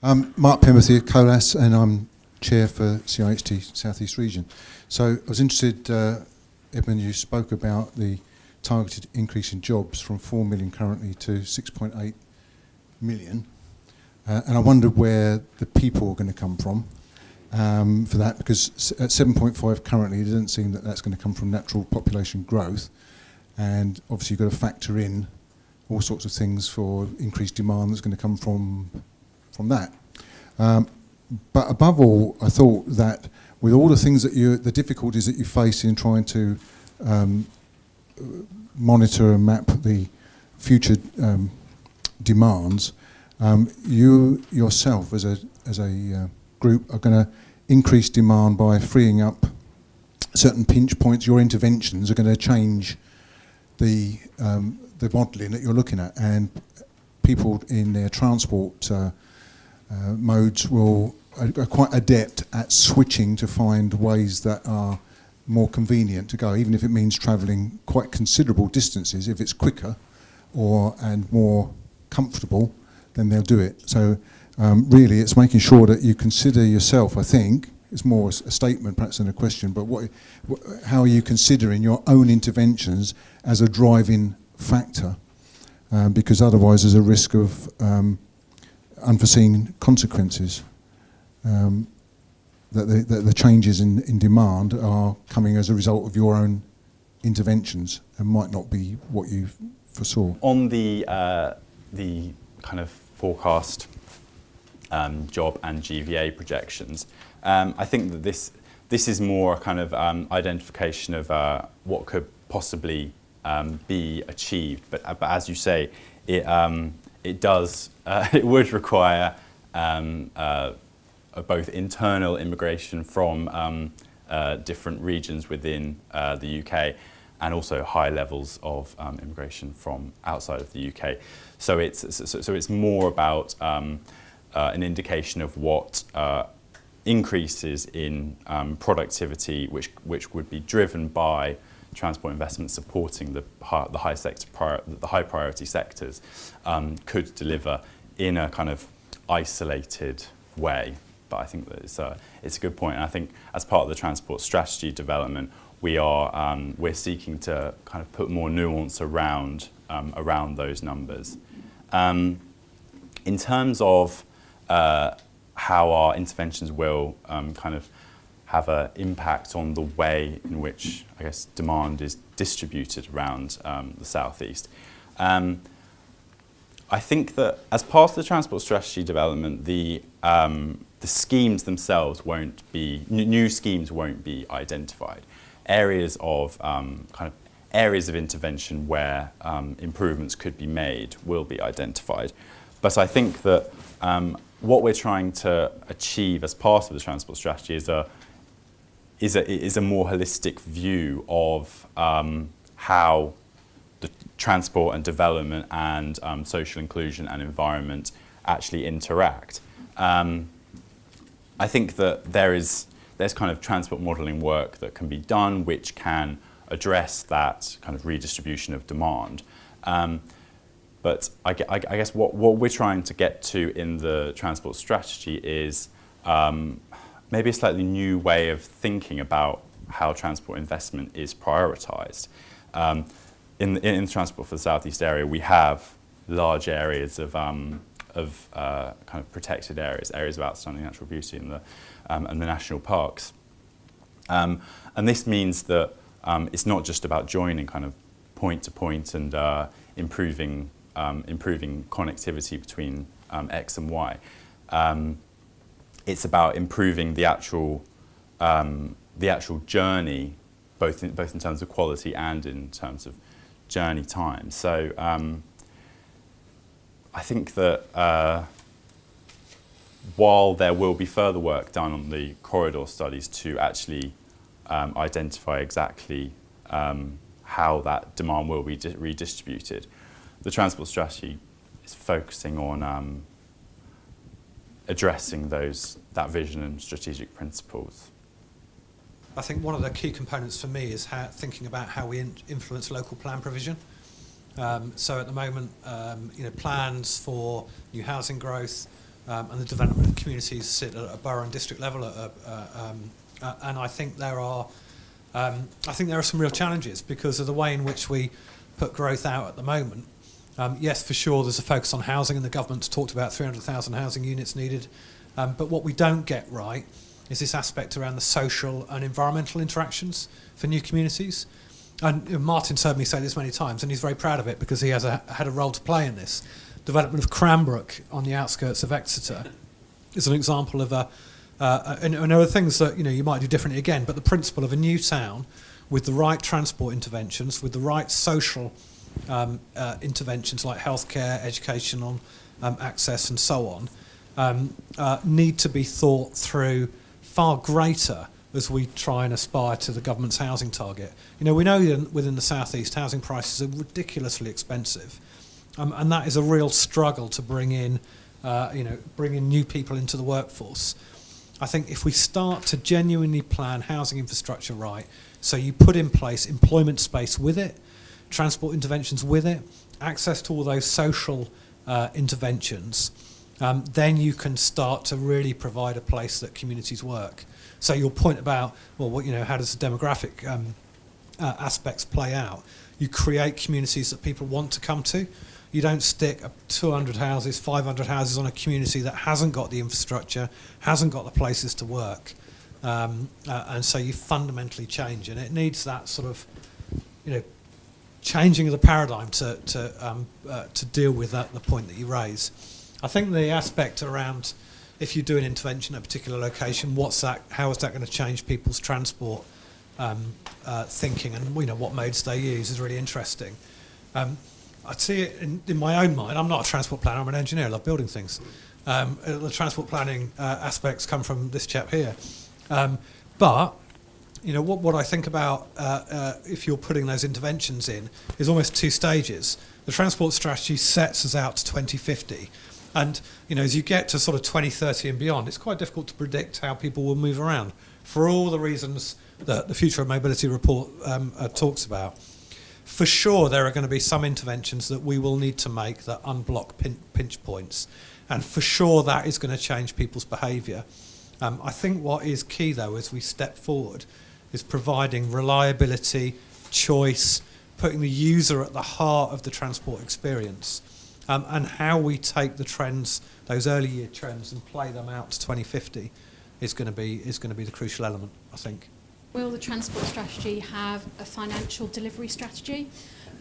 I'm Mark Pemberthy at COLAS, and I'm Chair for CIHT South East Region. So I was interested, Edmund, you spoke about the targeted increase in jobs from 4 million currently to 6.8 million. And I wondered where the people are going to come from for that, because at 7.5 currently, it doesn't seem that that's going to come from natural population growth. And obviously you've got to factor in all sorts of things for increased demand that's going to come from that. But above all, I thought that with all the things that the difficulties that you face in trying to monitor and map the future demands, you yourself as a group are going to increase demand by freeing up certain pinch points. Your interventions are going to change the modelling that you're looking at, and people in their transport modes are quite adept at switching to find ways that are more convenient to go, even if it means travelling quite considerable distances. If it's quicker and more comfortable, then they'll do it. So really it's making sure that you consider yourself, I think, it's more a statement perhaps than a question, but how are you considering your own interventions as a driving factor? Because otherwise there's a risk of unforeseen consequences, that the changes in demand are coming as a result of your own interventions and might not be what you foresaw. On the kind of forecast job and GVA projections, I think that this is more a kind of identification of what could possibly be achieved, but as you say, it would require both internal immigration from different regions within the UK, and also high levels of immigration from outside of the UK. So it's more about an indication of what increases in productivity, which would be driven by transport investment supporting the high priority sectors, could deliver in a kind of isolated way. But I think that it's a good point, and I think as part of the transport strategy development, we're seeking to kind of put more nuance around those numbers. In terms of how our interventions will kind of have an impact on the way in which, I guess, demand is distributed around the southeast. I think that as part of the transport strategy development, the schemes themselves won't be, new schemes won't be identified. Areas of areas of intervention where improvements could be made will be identified. But I think that what we're trying to achieve as part of the transport strategy is a more holistic view of how the transport and development and social inclusion and environment actually interact. I think that there's kind of transport modelling work that can be done which can address that kind of redistribution of demand. But I guess what we're trying to get to in the transport strategy is maybe a slightly new way of thinking about how transport investment is prioritised. In the transport for the southeast area, we have large areas of kind of protected areas of outstanding natural beauty and the national parks, and this means that it's not just about joining kind of point to point and improving connectivity between X and Y. It's about improving the actual journey, both in terms of quality and in terms of journey time. So I think that while there will be further work done on the corridor studies to actually identify exactly how that demand will be redistributed, the transport strategy is focusing on addressing that vision and strategic principles. I think one of the key components for me is thinking about how we influence local plan provision. So at the moment, plans for new housing growth and the development of communities sit at a borough and district level, and I think there are some real challenges because of the way in which we put growth out at the moment. Yes, for sure, there's a focus on housing, and the government's talked about 300,000 housing units needed. But what we don't get right is this aspect around the social and environmental interactions for new communities. And Martin's heard me say this many times, and he's very proud of it because he has had a role to play in this. Development of Cranbrook on the outskirts of Exeter is an example of and there are things that you might do differently again, but the principle of a new town with the right transport interventions, with the right social interventions like healthcare, educational access and so on, need to be thought through far greater as we try and aspire to the government's housing target. We know within the South East housing prices are ridiculously expensive, and that is a real struggle to bring in new people into the workforce. I think if we start to genuinely plan housing infrastructure right, so you put in place employment space with it, transport interventions with it, access to all those social interventions, then you can start to really provide a place that communities work. So your point about, how does the demographic aspects play out? You create communities that people want to come to. You don't stick 200 houses, 500 houses on a community that hasn't got the infrastructure, hasn't got the places to work. And so you fundamentally change. And it needs that sort of, changing of the paradigm to deal with the point that you raise. I think the aspect around if you do an intervention at a particular location, how is that going to change people's transport thinking and what modes they use is really interesting. I see it in my own mind. I'm not a transport planner, I'm an engineer, I love building things. The transport planning aspects come from this chap here. But what I think about if you're putting those interventions in is almost two stages. The transport strategy sets us out to 2050. And as you get to sort of 2030 and beyond, it's quite difficult to predict how people will move around for all the reasons that the Future of Mobility report talks about. For sure, there are going to be some interventions that we will need to make that unblock pinch points. And for sure, that is going to change people's behaviour. I think what is key, though, as we step forward, is providing reliability, choice, putting the user at the heart of the transport experience, and how we take the trends, those early year trends, and play them out to 2050 is going to be the crucial element, I think. Will the transport strategy have a financial delivery strategy?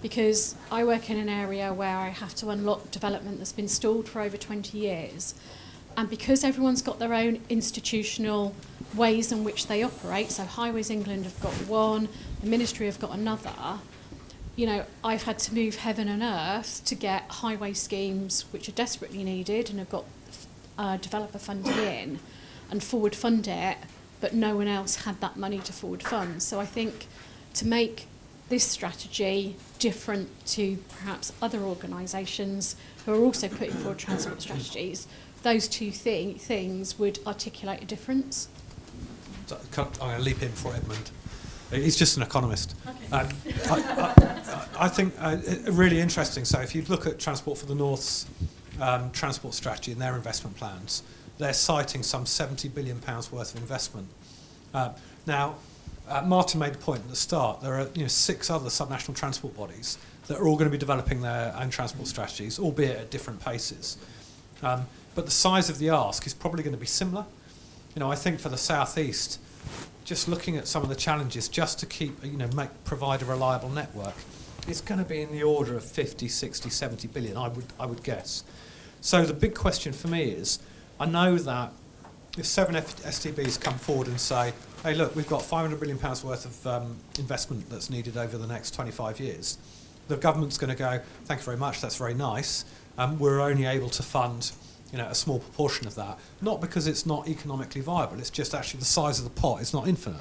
Because I work in an area where I have to unlock development that's been stalled for over 20 years. And because everyone's got their own institutional ways in which they operate, so Highways England have got one, the Ministry have got another, I've had to move heaven and earth to get highway schemes which are desperately needed and have got developer funding in and forward fund it, but no one else had that money to forward fund. So I think to make this strategy different to perhaps other organisations who are also putting forward transport strategies, those two things would articulate a difference. I'm going to leap in for Edmund. He's just an economist. Okay. I think really interesting. So if you look at Transport for the North's transport strategy and their investment plans, they're citing some £70 billion worth of investment. Now, Martin made the point at the start, there are 6 other subnational transport bodies that are all going to be developing their own transport strategies, albeit at different paces. But the size of the ask is probably going to be similar. I think for the South East, just looking at some of the challenges just to keep, provide a reliable network, it's going to be in the order of 50, 60, 70 billion, I would guess. So the big question for me is, I know that if 7 STBs come forward and say, hey, look, we've got £500 billion worth of investment that's needed over the next 25 years, the government's going to go, thank you very much, that's very nice. We're only able to fund a small proportion of that, not because it's not economically viable, it's just actually the size of the pot is not infinite.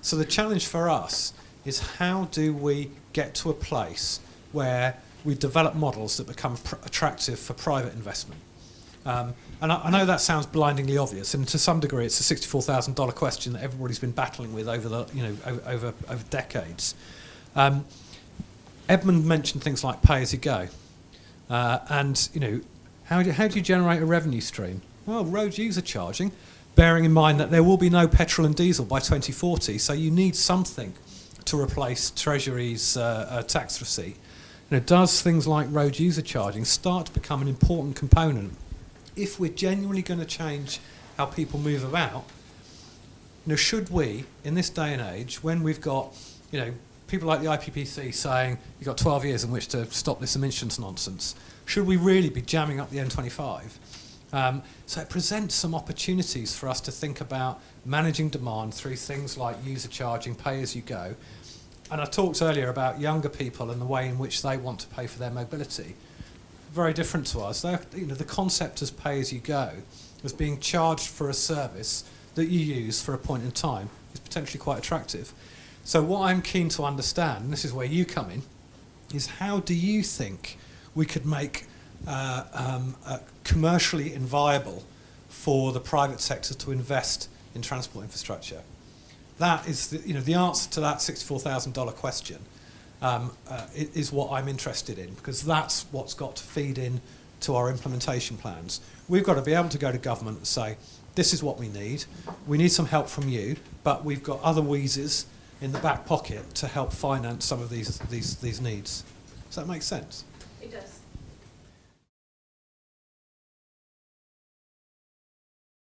So the challenge for us is how do we get to a place where we develop models that become attractive for private investment. And I know that sounds blindingly obvious, and to some degree it's a $64,000 question that everybody's been battling with over over decades. Edmund mentioned things like pay as you go, and How do you generate a revenue stream? Well, road user charging, bearing in mind that there will be no petrol and diesel by 2040, so you need something to replace Treasury's tax receipt. Does things like road user charging start to become an important component if we're genuinely going to change how people move about? Should we, in this day and age, when we've got, people like the IPPC saying you've got 12 years in which to stop this emissions nonsense, should we really be jamming up the M25? So it presents some opportunities for us to think about managing demand through things like user charging, pay as you go. And I talked earlier about younger people and the way in which they want to pay for their mobility. Very different to us. The concept as pay as you go, as being charged for a service that you use for a point in time, is potentially quite attractive. So what I'm keen to understand, and this is where you come in, is how do you think we could make commercially inviable for the private sector to invest in transport infrastructure? That is the answer to that $64,000 question is what I'm interested in, because that's what's got to feed in to our implementation plans. We've got to be able to go to government and say, this is what we need some help from you, but we've got other wheezes in the back pocket to help finance some of these needs. Does that make sense? It does.